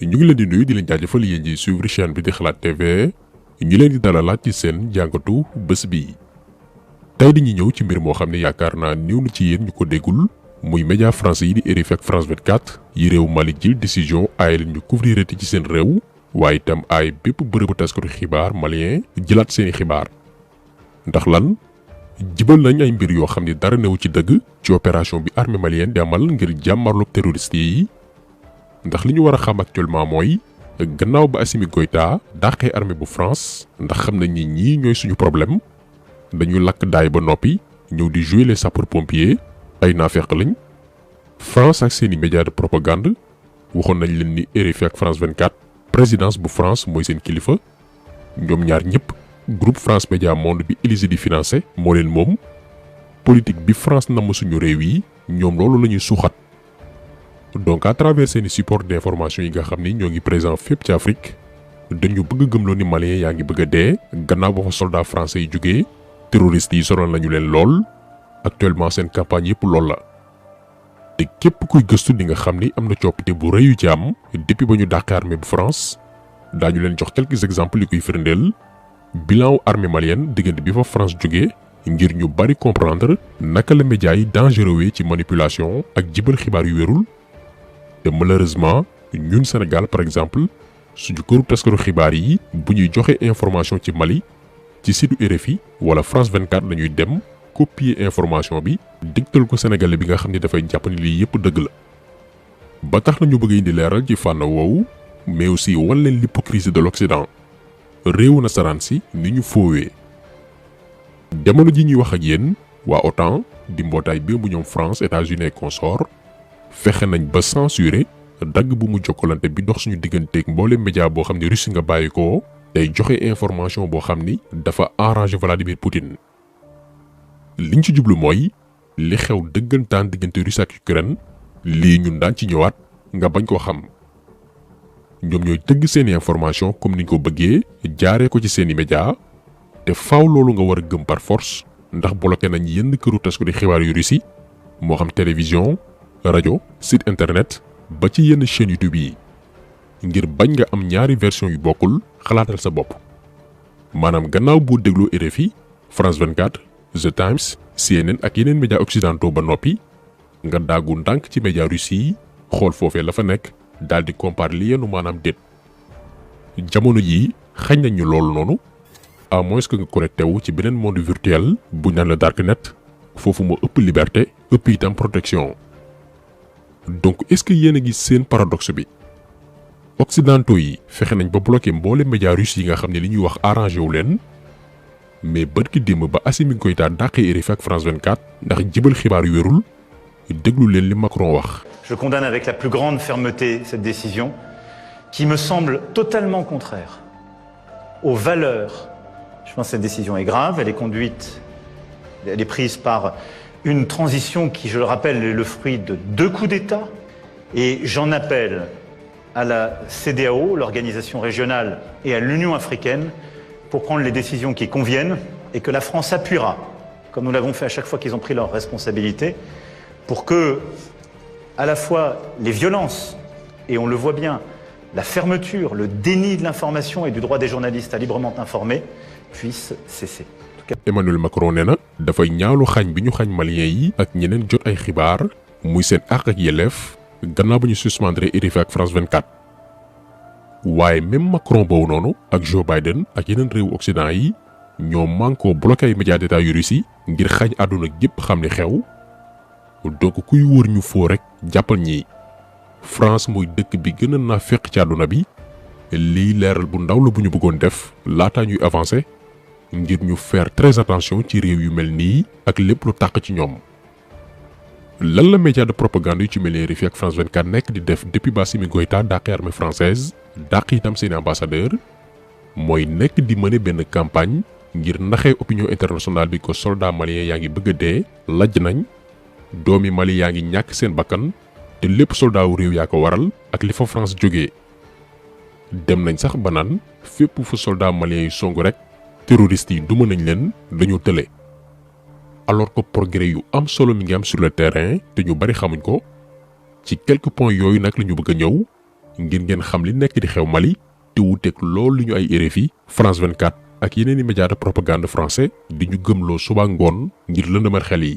ñu ngi leen di nuyu di leen jaajëfal yéen ñi suivre chaîne bi di Xalaat TV ñu leen di dalalaat ci seen jàngatu bés bi. tey dañuy ñëw ci mbir moo xam ne yaakaar naa néew na ci yéen ñu ko déggul muy média français yi di RFI ak France 24 yi réew Mali jël décision aaye leen ñu couvrirati ci seen réew waaye itam aay bépp bërëbu taskatu xibaar malien jëlaat seeni xibaar. ndax lan jibal nañ ay mbir yoo xam ne dara newu ci dëgg ci opération bi armée malienne di amal ngir jàmmarloog terroriste yi. ndax li ñu war a xam actuellement mooy gannaaw ba Assimi Goïta dàqee armée bu France ndax xam nañ ni ñii ñooy suñu problème dañu lakk daay ba noppi ñëw di jouer les sapeurs pompiers ay naafeq lañ. France ak seeni médias de propagande waxoon nañ leen ni RFI ak France 24 présidence bu France mooy seen kilifa ñoom ñaar ñëpp groupe France Média Monde bi Élysée di financé moo leen moom politique bi France namm suñu réew yi ñoom loolu la ñuy suuxat. donc à travers seeni support d'information yi nga xam ni ñoo ngi présent fépp ci Afrique dañu bëgg a gëmloo ni malien yaa ngi bëgg a dee gannaaw ba fa soldat français yi jógee terroristes yi sonal nañu leen lool actuellement seen campagne yëpp lool la. te képp kuy gëstu di nga xam ni am na coppite bu rëy yu ci am depuis ba ñu dàqee armée bu France daañu leen jox quelques exemples yu koy firndeel bilan wu armée malienne diggante bi fa France jógee ngir ñu bari comprendre naka la médias yi dangereux ci manipulation ak jibal xibaar yu wérul. te malheureusement ñun Sénégal par exemple suñu këru taskatu xibaar yi bu ñuy joxe information ci Mali ci site RFI wala France 24 lañuy dem copier information bi digtal ko sénégalais bi nga xam ne dafay jàpp ni lii yëpp dëgg la. ba tax na ñu bëgg indi leeral ci fànn woowu mais aussi wan leen l'hypocrisie de l'Occident réewu nasaraan si ni ñu foowee. jamono ji ñuy wax ak yéen waa OTAN di mbootaay bi bu ñoom France États-Unis et consorts fexe nañ ba censurer dagg bu mu jokkalante bi dox suñu digganteeg mboolem média boo xam ne Russie nga bàyyi ko day joxe information boo xam ni dafa arranger Vladimir Poutine. liñ ci jublu mooy li xew dëggantaan diggante Russie ak Ukraine lii ñun daan ci ñëwaat nga bañ koo xam. ñoom ñooy tëgg seeni information comme niñ ko bëggee jaaree ko ci seeni média te faaw loolu nga war a gëm par force ndax bloqué nañ yenn këru taskatu xibaar yu Russie moo xam télévision. rajo site internet ba ci yenn chaîne YouTube yi ngir bañ nga am ñaari version yu bokkul xalaatal sa bopp maanaam gannaaw boo dégloo RFI France 24 The Times CNN ak yeneen médias occidentaux ba noppi nga daagu ndànk ci médias russes yi xool foofee la fa nekk daal di comparer li yenu maanaam déet. jamono yii xañ nañ ñu loolu noonu à moins que nga connecté wu ci beneen monde virtuel bu ñu naan la darknet foofu moo ëpp liberté ëpp itam protection. donc est-ce que yéen a gis seen paradoxe bi occidentaux yi fexe nañ ba bloqué mboole médias russes yi nga xam ne li ñuy wax arrangé wu leen mais barki démb ba Assimi Goïta dàqee RFI ak France 24 ndax jibal xibaar yu wérul déglu leen li Macron wax. Je condamne avec la plus grande fermeté cette décision qui me semble totalement contraire aux valeurs. Je pense que cette décision est grave, elle est prise par une transition qui, je le rappelle, est le fruit de 2 coups d'État. Et j'en appelle à la CEDEAO, l'organisation régionale, et à l'Union africaine pour prendre les décisions qui conviennent et que la France appuiera, comme nous l'avons fait à chaque fois qu'ils ont pris leurs responsabilités, pour que, à la fois, les violences, et on le voit bien, la fermeture, le déni de l'information et du droit des journalistes à librement informer, puissent cesser. Emmanuel Macron nee na dafay ñaawlu xañ bi ñu xañ malien yi ak ñeneen jot ay xibaar muy seen àq ak yelleef gannaaw ba ñu suspendre RFI ak France 24. waaye même Macron boobu noonu ak Joe Biden ak yeneen réewu Occident yi ñoo mànkoo bloqué ay médias d'État yu Russie ngir xañ àdduna gépp xam li xew. donc kuy wóor ñu foo rek jàppal ñi France mooy dëkk bi gën a naafeq ci àdduna bi lii leeral bu ndaw la bu ñu bëggoon def laataa ñuy avancer. ngir ñu faire très attention ci réew yu mel nii ak lépp lu tàq ci ñoom. lan la média de propagande yu ci mel ni RFI ak France 24 nekk di def depuis ba Assimi Goïta dàqee armée française dàq itam seeni ambassadeur mooy nekk di mëne benn campagne ngir naxee opinion internationale bi ko soldat malien yaa ngi bëgg a dee lajj nañ doomi Mali yaa ngi ñàkk seen bakkan te lépp soldat wu réew yaa ko waral ak li fa France jógee. dem nañ sax ba naan fépp fu soldat malien yu songu rek terroristes yi duma nañ leen dañu tële. alors que progrès yu am solo mi ngi am sur le terrain te ñu bari xamuñ ko ci quelques points yooyu nag la ñu bëgg a ñëw ngir ngeen xam li nekk di xew Mali te wuuteeg loolu li ñu ay RFI France 24 ak yeneen i médias de propagande français di ñu gëmloo suba ngoon ngir lëndëmal xel yi.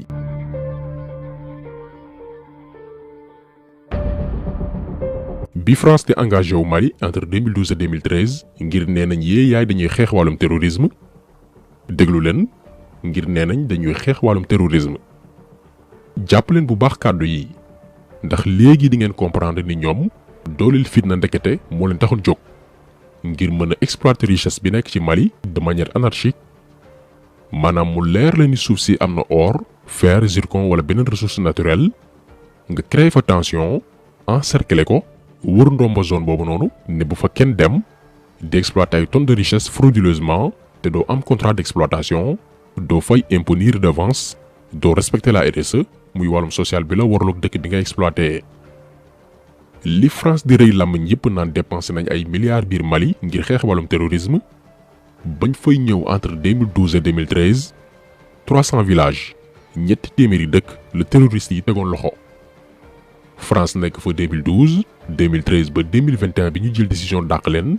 bi France di engagé wu Mali entre 2012 et 2013 ngir nee nañ yaay dañuy xeex wàllum terrorisme déglu leen ngir nee nañ dañuy xeex wàllum terrorisme jàpp leen bu baax kàddu yi ndax léegi di ngeen comprendre ni ñoom dooleel fitna ndekete moo leen taxoon jóg ngir mën a exploiter richesse bi nekk ci Mali de manière anarchique maanaam mu leer la ni suuf si am na or fer zircon wala beneen ressource naturelle nga créer fa tension encercler ko wër ndomba zone boobu noonu ne bu fa kenn dem di exploiter ay tonnes de richesse frauduleusement te doo am contrat d'exploitation doo fay impôt ni redevance doo respecter la RSE muy wàllum social bi la warloog dëkk bi nga exploité. li France di rëy làmmiñ yépp naan dépensé nañ ay milliards biir Mali ngir xeex wàllum terrorisme bañ fay ñëw entre 2012 et 2013 300 villages ñetti téeméeri dëkk le terroriste yi tegoon loxo. France nekk fa 2012 2013 ba 2021 bi ñu jël décision dàq leen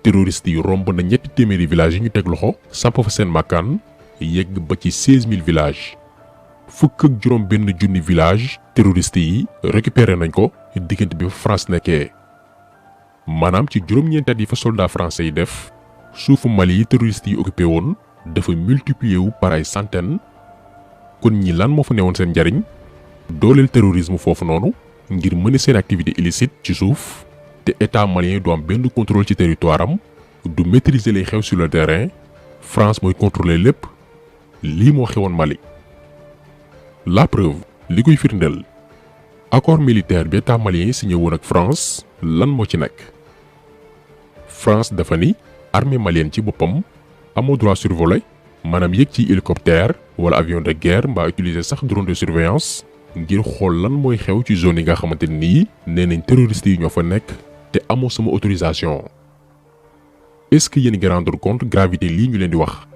terroristes yi romb na ñetti téeméeri villages yi ñu teg loxo samp fa seen makkaan yegg ba ci 16000 villages fukk ak juróom benn junni village terroristes yi récupéré nañ ko diggante bi fa France nekkee maanaam ci juróom-ñeenti at yi fa soldats français yi def suufu Mali yi terroristes yi occupé woon dafa multiplier wu par ay centaines kon ñi lan moo fa newoon seen njariñ dooleel terrorisme foofu noonu ngir mener seen activité illicite ci suuf te état malien du am benn contrôle ci territoire am du maîtriser les xew sur le terrain France mooy contrôler lépp lii moo xewoon Mali. la preuve li koy firndeel accord militaire bi état malien signé woon ak France lan moo ci nekk France dafa ni armée malienne ci boppam amoo droit survoler maanaam yéeg ci hélicoptère wala avion de guerre mbaa utiliser sax drone de surveillance ngir xool lan mooy xew ci zone yi nga xamante nii nee nañ terroristes yi ñoo fa nekk te amoo sama autorisation. est-ce que yéen ngi rendre compte gravité lii ñu leen di wax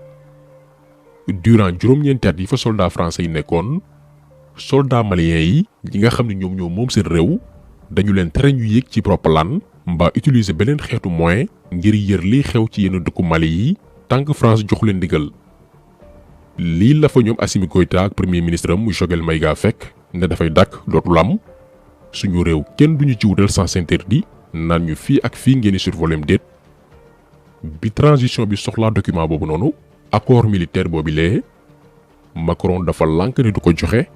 durant juróom-ñeenti at yi fa soldats français yi nekkoon soldats maliens yi nga xam ne ñoom ñoo moom seen réew dañu leen tere ñu yéeg ci propellan mbaa utiliser beneen xeetu moyen ngir yër liy xew ci yenn dëkku Mali yi tant que France joxu leen ndigal. lii la fa ñoom Assimi Goïta ak premier ministre am muy Choguel Maïga fekk ne dafay dàkk dootul am suñu réew kenn duñu ci wutal sens interdit naan ñu fii ak fii ngeen di survoler déet. bi transition bi soxlaa document boobu noonu accord militaire boobu lee Macron dafa lànk ne du ko joxe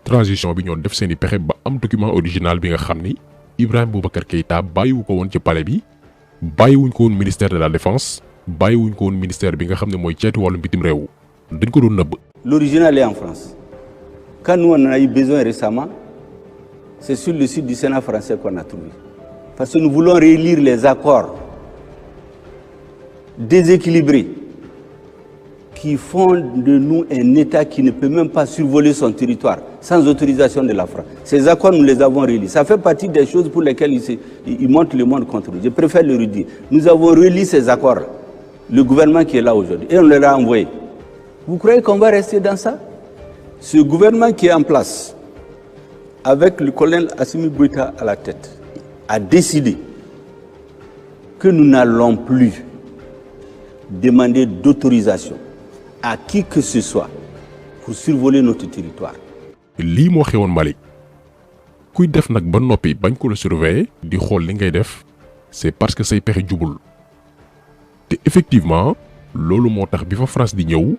transition bi ñoo def seeni pexe ba am document original bi nga xam ni Ibrahima Boubacar Keïta bàyyiwu ko woon ci palais bi bàyyiwuñ ko woon ministère de la défense bàyyiwuñ ko woon ministère bi nga xam ne mooy ceeti wàllum bitim réew dañ ko doon nëbb. L'original est en France. Quand nous on en a eu besoin récemment, c'est sur le site du Sénat français qu'on a trouvé. Parce que nous voulons relire les accords déséquilibrés qui font de nous un État qui ne peut même pas survoler son territoire sans autorisation de la France. Ces accords, nous les avons relis. Ça fait partie des choses pour lesquelles ils montent le monde contre nous. Je préfère le redire. Nous avons relis ces accords, le gouvernement qui est là aujourd'hui, et on les a envoyés. Vous croyez qu'on va rester dans ça? Ce gouvernement qui est en place, avec le colonel Assimi Goïta à la tête, a décidé que nous n'allons plus demander d'autorisation à qui que ce soit pour survoler notre territoire. lii moo xewoon Mali kuy def nag ba noppi bañ ko la surveiller di xool li ngay def c'est parce que say pexe jubul te effectivement loolu moo tax bi fa France di ñëw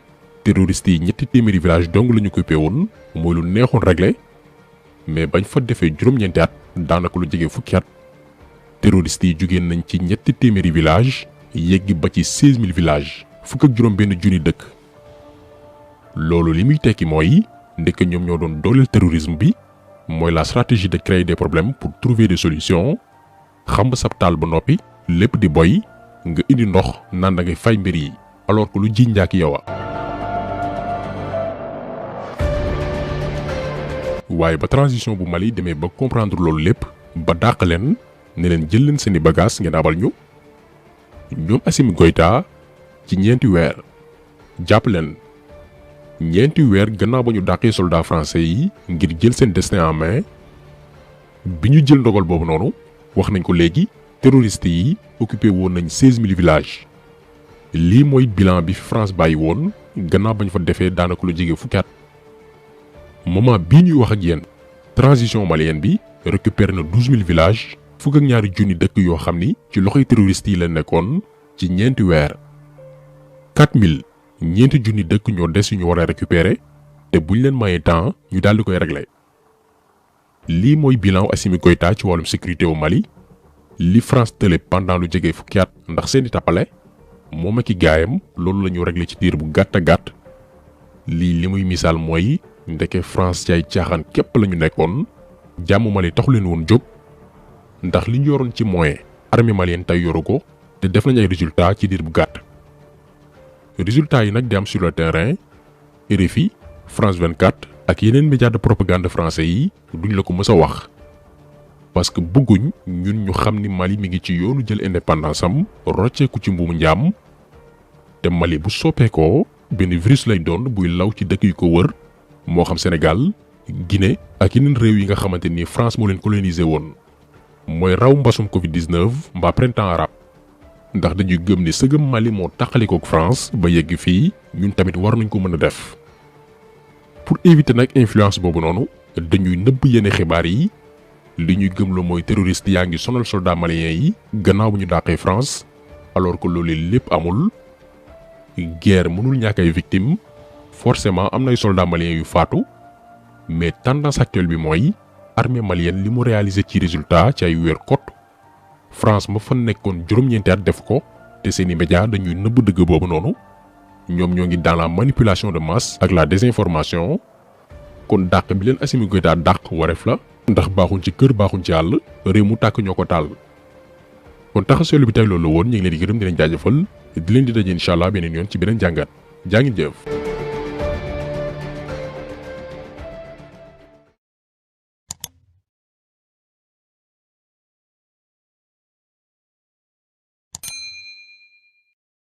terroristes yi ñetti téeméeri village dong la ñu occupé woon mooy lu neexoon réglé mais bañ fa defee juróom-ñeenti at daanaka lu jege fukki at terroristes yi jugeen nañ ci ñetti téeméeri village yeggi ba ci 16000 villages fukk ak juróom benn junni dëkk loolu li muy tekki mooy ndekk ñoom ñoo doon dooleel terrorisme bi mooy la stratégie de créer des problèmes pour trouver des solutions xam ba sab taal ba noppi lépp di boy nga indi ndox naan da ngay fay mbir yi alors que lu ji njaak yow a waaye ba transition bu Mali demee ba comprendre loolu lépp ba dàq leen ne leen jël leen seeni bagages ngeen abal ñu ñoom Assimi Goïta ci ñeenti weer jàpp leen ñeenti weer gannaaw ba ñu dàqee soldats français yi ngir jël seen destin en main bi ñu jël ndogal boobu noonu wax nañ ko léegi terroristes yi occupé woon nañ 16000 villages lii mooy bilan bi France bàyyi woon gannaaw bañ fa defee daanaka lu jege fukki at moment bii ñuy wax ak yéen transition malienne bi récupéré na 12000 villages fukk ak ñaari junni dëkk yoo xam ni ci loxoy terroristes yi la nekkoon ci ñeenti weer 4000 ñeenti junni dëkk ñoo des yu ñu war a récupérer te buñ leen mayee temps ñu daal di koy régler lii mooy bilan Assimi Goïta ci wàllum sécurité au Mali li France tële pendant lu jege fukki at ndax seeni tappale moom ak i gaayam loolu la ñu régler ci diir bu gàtt a gàtt lii li muy misaal mooy ndeke France ci ay caaxaan képp la ñu nekkoon jàmm Mali taxu leen woon jóg ndax li ñu yoroon ci moyen armée malienne tey yoru ko te def nañ ay résultats ci diir bu gàtt résultats yi nag di am sur le terrain RFI France 24 ak yeneen médias de propagande français yi duñ la ko mës a wax parce que bëgguñ ñun ñu xam ni Mali mi ngi ci yoonu jël indépendance am rocceeku ci mbuumu njaam te Mali bu soppeekoo benn virus lay doon buy law ci dëkk yu ko wër moo xam Sénégal Guinée ak yeneen réew yi nga xamante ni France moo leen colonisé woon mooy raw mbasum Covid-19 mbaa printemps arabe ndax dañuy gëm ni sëgëm Mali moo tàqalikook France ba yegg fii ñun tamit war nañ ko mën a def pour éviter nag influence boobu noonu dañuy nëbb yenn xibaar yi li ñuy gëm la mooy terroriste yaa ngi sonal soldats maliens yi gannaaw bu ñu dàqee France alors que loolu lépp amul guerre mënul ñàkk ay victimes forcément am nay soldats maliens yu faatu mais tendance actuelle bi mooy armée malienne li mu réalisé ci résultat ci ay weer kot France ma fa nekkoon juróom-ñeenti at def ko te seeni médias dañuy nëbb dëgg boobu noonu ñoom ñoo ngi dans la manipulation de masse ak la désinformation kon dàq bi leen Assimi Goïta dàq wareef la ndax baaxuñ ci kër baaxuñ ci àll réew mu tàkk ñoo ko taal kon taxaseelu bi tey loolu woon ñu ngi leen di gërëm di leen jaajëfal di leen di daje incha allah beneen yoon ci beneen jàngat jaa ngeen jëf